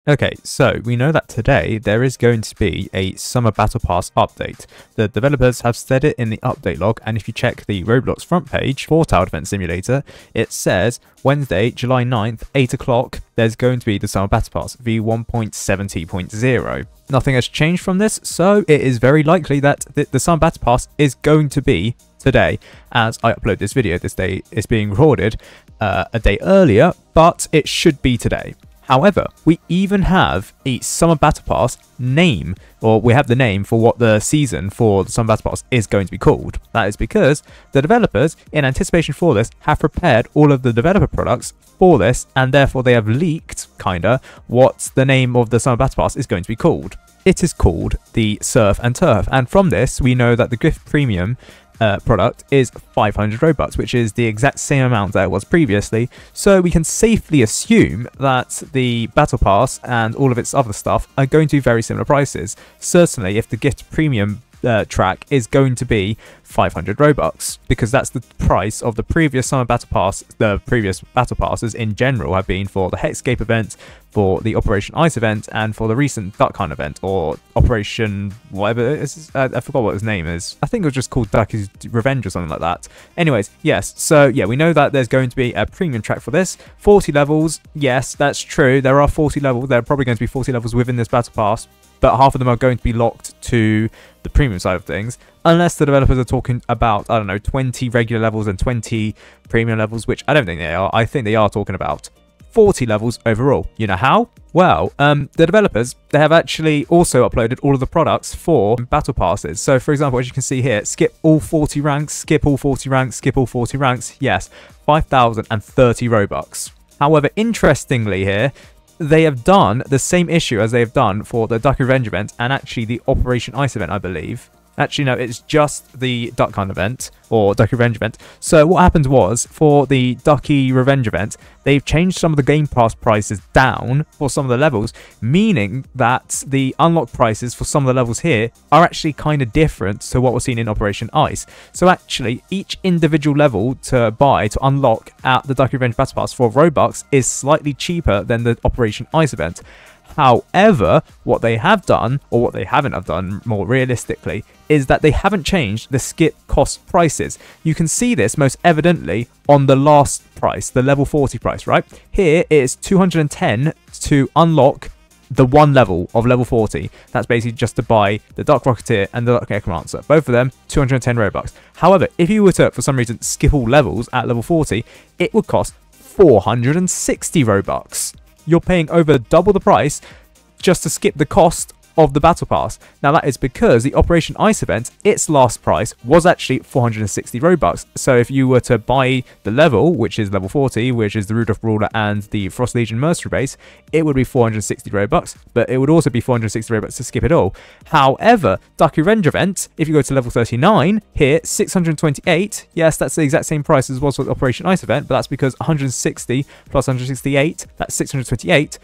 Okay, so we know that today there is going to be a Summer Battle Pass update. The developers have said it in the update log, and if you check the Roblox front page for Tower Defense Simulator, it says Wednesday, July 9th, 8 o'clock, there's going to be the Summer Battle Pass v1.70.0. Nothing has changed from this, so it is very likely that the Summer Battle Pass is going to be today. As I upload this video, this day is being recorded a day earlier, but it should be today. However, we even have a Summer Battle Pass name, or we have the name for what the season for the Summer Battle Pass is going to be called. That is because the developers, in anticipation for this, have prepared all of the developer products for this, and therefore they have leaked, kinda, what the name of the Summer Battle Pass is going to be called. It is called the Surf and Turf, and from this we know that the Gift Premium product is 500 Robux, which is the exact same amount that it was previously, so we can safely assume that the Battle Pass and all of its other stuff are going to be very similar prices. Certainly if the Gift Premium track is going to be 500 Robux, because that's the price of the previous Summer Battle Pass. The previous Battle Passes in general have been for the Hexscape event, for the Operation Ice event, and for the recent Duck Hunt event, or Operation whatever it is. I forgot what his name is. I think it was just called Ducky's Revenge or something like that. Anyways, yes, so yeah, we know that there's going to be a premium track for this. 40 levels, yes, that's true. There are 40 levels. There are probably going to be 40 levels within this Battle Pass, but half of them are going to be locked to the premium side of things, unless the developers are talking about, I don't know, 20 regular levels and 20 premium levels, which I don't think they are. I think they are talking about 40 levels overall. You know how? Well, the developers, they have actually also uploaded all of the products for Battle Passes. So, for example, as you can see here, skip all 40 ranks, skip all 40 ranks, skip all 40 ranks. Yes, 5,030 Robux. However, interestingly here, they have done the same issue as they have done for the Duck Revenge event and actually the Operation Ice event, I believe. Actually, no, it's just the Duck Hunt event, or Ducky Revenge event. So what happened was, for the Ducky Revenge event, they've changed some of the Game Pass prices down for some of the levels, meaning that the unlock prices for some of the levels here are actually kind of different to what was seen in Operation Ice. So actually, each individual level to buy, to unlock at the Ducky Revenge Battle Pass for Robux is slightly cheaper than the Operation Ice event. However, what they have done, or what they haven't have done more realistically, is that they haven't changed the skip cost prices. You can see this most evidently on the last price, the level 40 price, right? Here it is 210 to unlock the one level of level 40. That's basically just to buy the Dark Rocketeer and the Dark Necromancer. Both of them, 210 Robux. However, if you were to, for some reason, skip all levels at level 40, it would cost 460 Robux. You're paying over double the price just to skip the cost of the Battle Pass. Now that is because the Operation Ice event, its last price was actually 460 Robux. So if you were to buy the level, which is level 40, which is the Rudolph Brawler and the Frost Legion Mercenary Base, it would be 460 Robux, but it would also be 460 Robux to skip it all. However, Ducky Revenge event, if you go to level 39, here, 628, yes, that's the exact same price as was for the Operation Ice event, but that's because 160 plus 168, that's 628,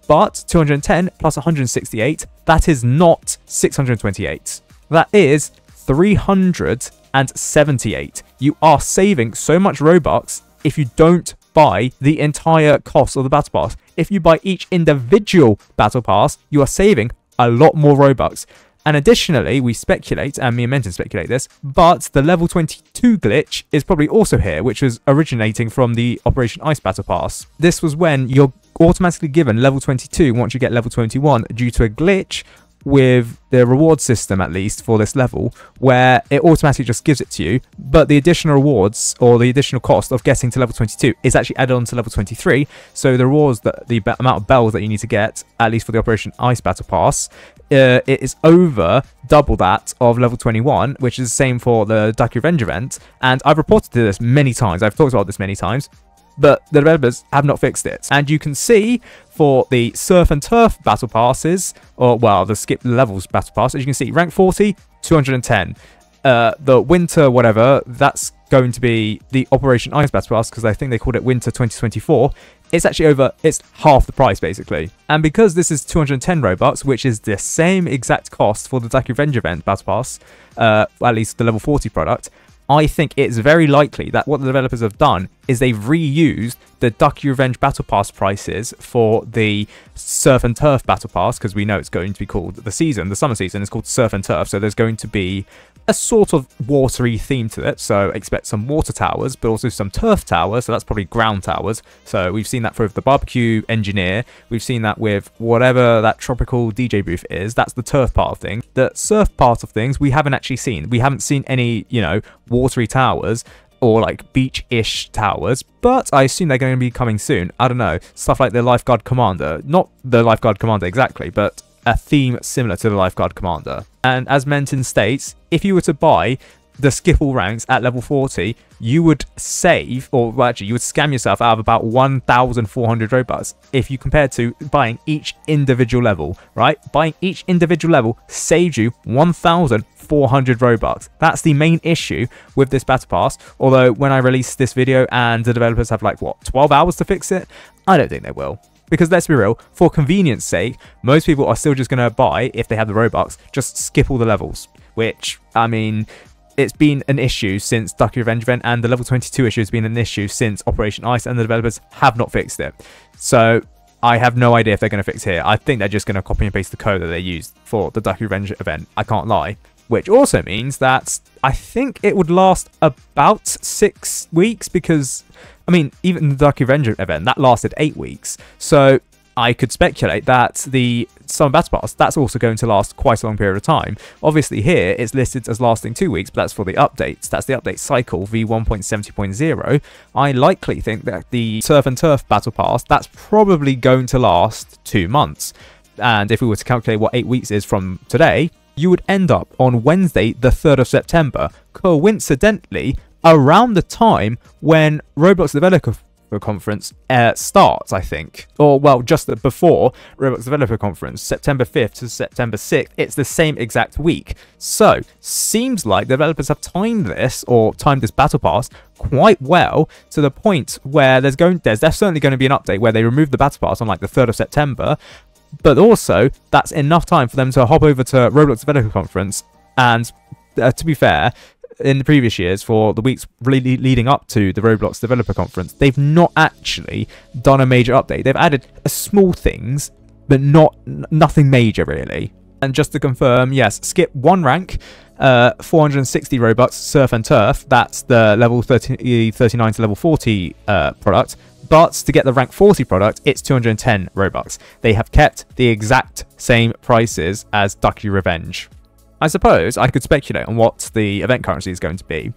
but 210 plus 168, that is not 628. That is 378. You are saving so much Robux if you don't buy the entire cost of the Battle Pass. If you buy each individual Battle Pass, you are saving a lot more Robux. And additionally, we speculate, and me and Menton speculate this, but the level 22 glitch is probably also here, which was originating from the Operation Ice Battle Pass. This was when you're automatically given level 22 once you get level 21 due to a glitch with the reward system, at least for this level, where it automatically just gives it to you, but the additional rewards or the additional cost of getting to level 22 is actually added on to level 23. So the rewards, that the amount of bells that you need to get, at least for the Operation Ice Battle Pass, it is over double that of level 21, which is the same for the Ducky Revenge event. And I've reported to this many times, I've talked about this many times, but the developers have not fixed it. And you can see for the Surf and Turf Battle Passes, or well, the skip levels Battle Pass, as you can see, rank 40, 210. The Winter whatever, that's going to be the Operation Ice Battle Pass, because I think they called it Winter 2024. It's actually it's half the price basically. And because this is 210 Robux, which is the same exact cost for the Ducky Revenge event Battle Pass, at least the level 40 product, I think it's very likely that what the developers have done is they've reused the Ducky Revenge Battle Pass prices for the Surf and Turf Battle Pass, because we know it's going to be called the summer season is called Surf and Turf, so there's going to be a sort of watery theme to it, so expect some water towers, but also some turf towers, so that's probably ground towers. So we've seen that with the barbecue engineer, we've seen that with whatever that tropical DJ booth is, that's the turf part of things. The surf part of things we haven't actually seen. We haven't seen any, you know, watery towers or like beach-ish towers, but I assume they're going to be coming soon. I don't know, stuff like the Lifeguard Commander, not the Lifeguard Commander exactly, but a theme similar to the Lifeguard Commander. And as Menton states, if you were to buy the Skiffle ranks at level 40, you would save, or well, actually you would scam yourself out of about 1,400 Robux if you compare to buying each individual level, right? Buying each individual level saves you 1,400 Robux. That's the main issue with this Battle Pass, although when I release this video and the developers have like, what, 12 hours to fix it? I don't think they will. Because let's be real, for convenience sake, most people are still just going to buy, if they have the Robux, just skip all the levels. Which, I mean, it's been an issue since Ducky Revenge event, and the level 22 issue has been an issue since Operation Ice, and the developers have not fixed it. So I have no idea if they're going to fix here. I think they're just going to copy and paste the code that they used for the Ducky Revenge event. I can't lie. Which also means that I think it would last about 6 weeks, because, I mean, even the Ducky Revenge event, that lasted 8 weeks. So I could speculate that the Summer Battle Pass, that's also going to last quite a long period of time. Obviously here, it's listed as lasting 2 weeks, but that's for the updates. That's the update cycle, v1.70.0. I likely think that the Surf and Turf Battle Pass, that's probably going to last 2 months. And if we were to calculate what 8 weeks is from today, you would end up on Wednesday, the 3rd of September, coincidentally, around the time when Roblox Developer Conference starts, I think. Or, well, just before Roblox Developer Conference, September 5th to September 6th, it's the same exact week. So, seems like developers have timed this, or timed this Battle Pass, quite well, to the point where there's certainly going to be an update where they remove the Battle Pass on like the 3rd of September, but also that's enough time for them to hop over to Roblox Developer Conference. And to be fair, in the previous years, for the weeks really leading up to the Roblox Developer Conference, they've not actually done a major update. They've added small things, but nothing major really. And just to confirm, yes, skip 1 rank, 460 Robux, Surf and Turf. That's the level 39 to level 40 product. But to get the rank 40 product, it's 210 Robux. They have kept the exact same prices as Ducky Revenge. I suppose I could speculate on what the event currency is going to be.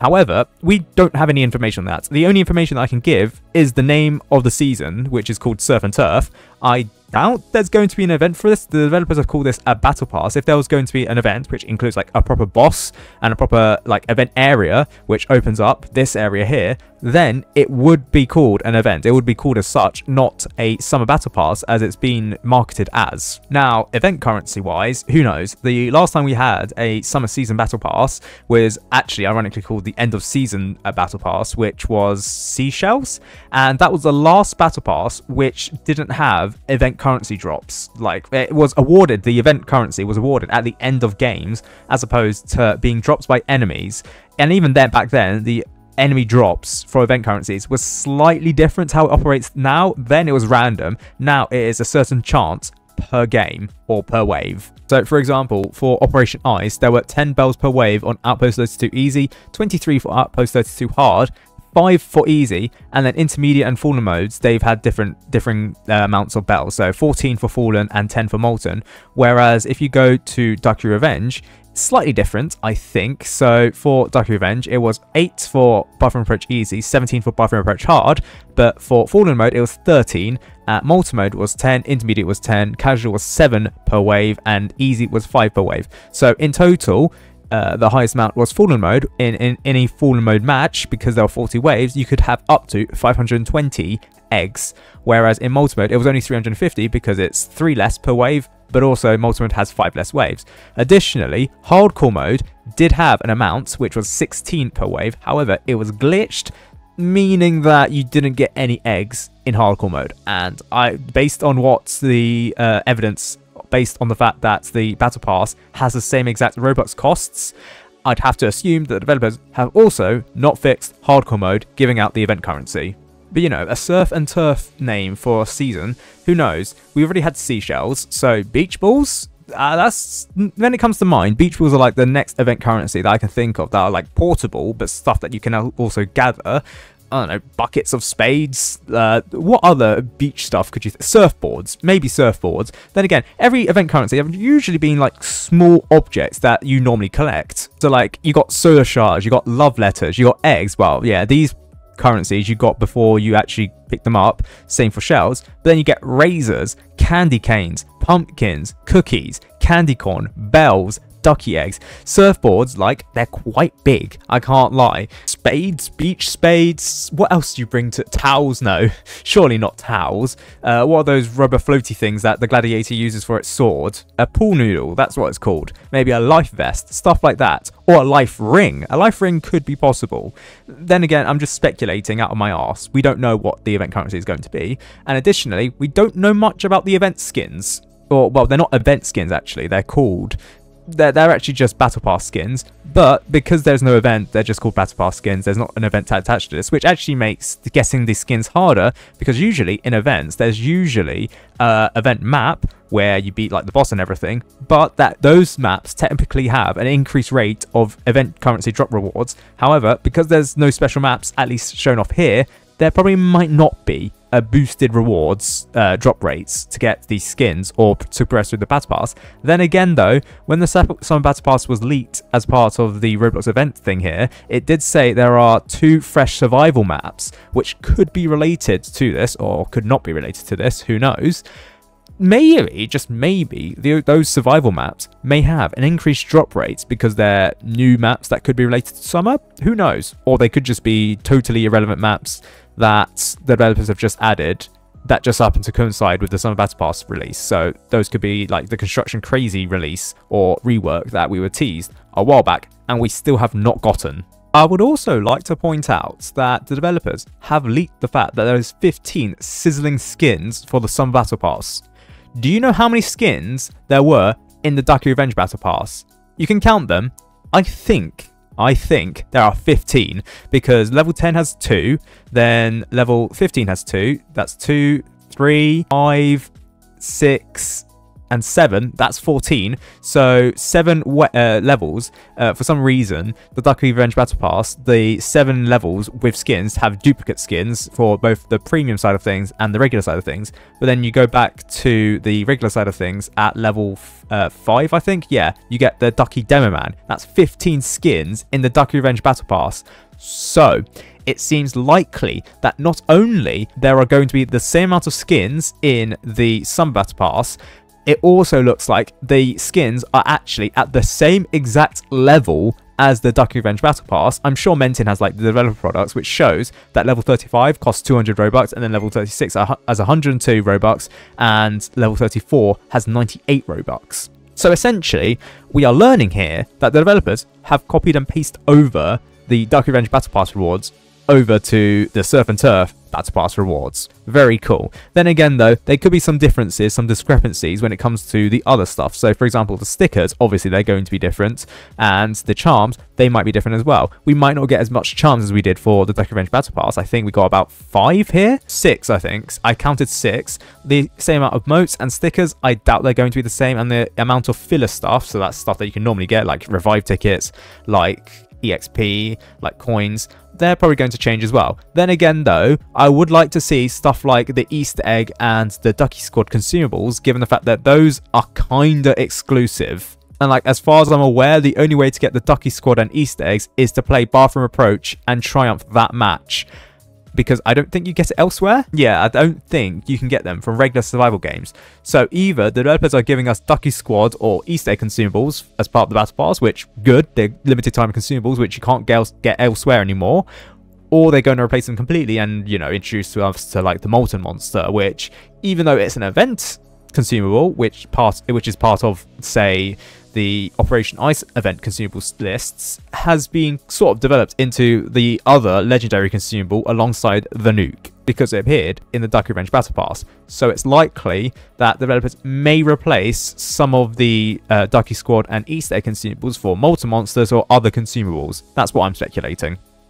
However, we don't have any information on that. The only information that I can give is the name of the season, which is called Surf and Turf. I doubt there's going to be an event for this. The developers have called this a Battle Pass. If there was going to be an event which includes like a proper boss and a proper like event area which opens up this area here, then it would be called an event. It would be called as such, not a Summer Battle Pass as it's been marketed as. Now, event currency wise, who knows? The last time we had a Summer Season Battle Pass was actually ironically called the End of Season Battle Pass, which was Seashells, and that was the last Battle Pass which didn't have event currency drops. Like, it was awarded, the event currency was awarded at the end of games as opposed to being dropped by enemies. And even then, back then, the enemy drops for event currencies was slightly different to how it operates now. Then it was random. Now it is a certain chance per game or per wave. So for example, for Operation Ice, there were 10 bells per wave on Outpost 32 Easy, 23 for Outpost 32 Hard, 5 for Easy, and then Intermediate and Fallen modes, they've had differing amounts of bells. So 14 for Fallen and 10 for Molten. Whereas if you go to Ducky Revenge, slightly different, I think. So for Ducky Revenge, it was 8 for Buffer Approach Easy, 17 for Buffer Approach Hard, but for Fallen mode, it was 13. Molten mode was 10, Intermediate was 10, Casual was 7 per wave, and Easy was 5 per wave. So in total, the highest amount was Fallen mode. In any Fallen mode match, because there were 40 waves, you could have up to 520 eggs, whereas in Molten mode, it was only 350 because it's 3 less per wave, but also Molten mode has 5 less waves. Additionally, Hardcore mode did have an amount which was 16 per wave, however, it was glitched, meaning that you didn't get any eggs in Hardcore mode. And based on what the evidence, based on the fact that the Battle Pass has the same exact Robux costs, I'd have to assume that the developers have also not fixed hardcore mode giving out the event currency. But you know, a surf and turf name for a season, who knows? We already had seashells, so beach balls? That's, when it comes to mine, beach balls are like the next event currency that I can think of that are like portable, but stuff that you can also gather. I don't know, buckets of spades. What other beach stuff could you surfboards, maybe surfboards. Then again, every event currency have usually been like small objects that you normally collect. So like, you got solar shards, you got love letters, you got eggs. Well, yeah, these currencies you got before you actually pick them up, same for shells. But then you get razors, candy canes, pumpkins, cookies, candy corn, bells, ducky eggs. Surfboards, like, they're quite big, I can't lie. Spades, beach spades. What else do you bring to towels? No, surely not towels. What are those rubber floaty things that the gladiator uses for its sword? A pool noodle, that's what it's called. Maybe a life vest, stuff like that. Or a life ring. A life ring could be possible. Then again, I'm just speculating out of my arse. We don't know what the event currency is going to be. And additionally, we don't know much about the event skins. Or, well, they're not event skins actually, they're called... They're actually just Battle Pass skins, but because there's no event, they're just called Battle Pass skins. There's not an event attached to this, which actually makes guessing the skins harder, because usually in events, there's usually an event map where you beat like the boss and everything, but those maps technically have an increased rate of event currency drop rewards. However, because there's no special maps, at least shown off here, there probably might not be a boosted rewards drop rates to get these skins or to progress through the Battle Pass. Then again though, when the Summer Battle Pass was leaked as part of the Roblox event thing here, it did say there are 2 fresh survival maps which could be related to this or could not be related to this, who knows. Maybe, just maybe, those survival maps may have an increased drop rate because they're new maps that could be related to Summer, who knows? Or they could just be totally irrelevant maps that the developers have just added that just happen to coincide with the Summer Battle Pass release. So those could be like the Construction Crazy release or rework that we were teased a while back and we still have not gotten. I would also like to point out that the developers have leaked the fact that there is 15 sizzling skins for the Summer Battle Pass. Do you know how many skins there were in the Ducky Revenge Battle Pass? You can count them. I think there are 15 because level 10 has 2, then level 15 has 2. That's 2, 3, 5, 6, and 7. That's 14. So 7 levels. For some reason, the Ducky Revenge Battle Pass, the 7 levels with skins have duplicate skins for both the premium side of things and the regular side of things. But then you go back to the regular side of things at level 5, I think. Yeah, you get the Ducky Demo Man. That's 15 skins in the Ducky Revenge Battle Pass. So it seems likely that not only there are going to be the same amount of skins in the Summer Battle Pass, it also looks like the skins are actually at the same exact level as the Ducky Revenge Battle Pass. I'm sure Mentin has like the developer products, which shows that level 35 costs 200 Robux, and then level 36 has 102 Robux, and level 34 has 98 Robux. So essentially, we are learning here that the developers have copied and pasted over the Ducky Revenge Battle Pass rewards over to the Surf and Turf Battle Pass rewards. Very cool. Then again though, there could be some differences, some discrepancies when it comes to the other stuff. So for example, the stickers, obviously they're going to be different, and the charms, they might be different as well. We might not get as much charms as we did for the Ducky Revenge Battle Pass. I think we got about 5 here. 6, I think. I counted 6. The same amount of motes and stickers, I doubt they're going to be the same, and the amount of filler stuff, so that's stuff that you can normally get, like revive tickets, like EXP, like coins, they're probably going to change as well. Then again though, I would like to see stuff like the Easter egg and the Ducky Squad consumables, given the fact that those are kinda exclusive. And like, as far as I'm aware, the only way to get the Ducky Squad and Easter eggs is to play Bathroom Approach and triumph that match, because I don't think you get it elsewhere. Yeah, I don't think you can get them from regular survival games. So either the developers are giving us Ducky Squad or Easter egg consumables as part of the Battle Pass, which, good, they're limited time consumables, which you can't get elsewhere anymore, or they're going to replace them completely and, you know, introduce to us to like the Molten Monster, which, even though it's an event consumable, which is part of, say, the Operation Ice event consumables lists, has been sort of developed into the other legendary consumable alongside the nuke. because it appeared in the Ducky Range Battle Pass. So it's likely that developers may replace some of the Ducky Squad and Easter egg consumables for Molten Monsters or other consumables. That's what I'm speculating.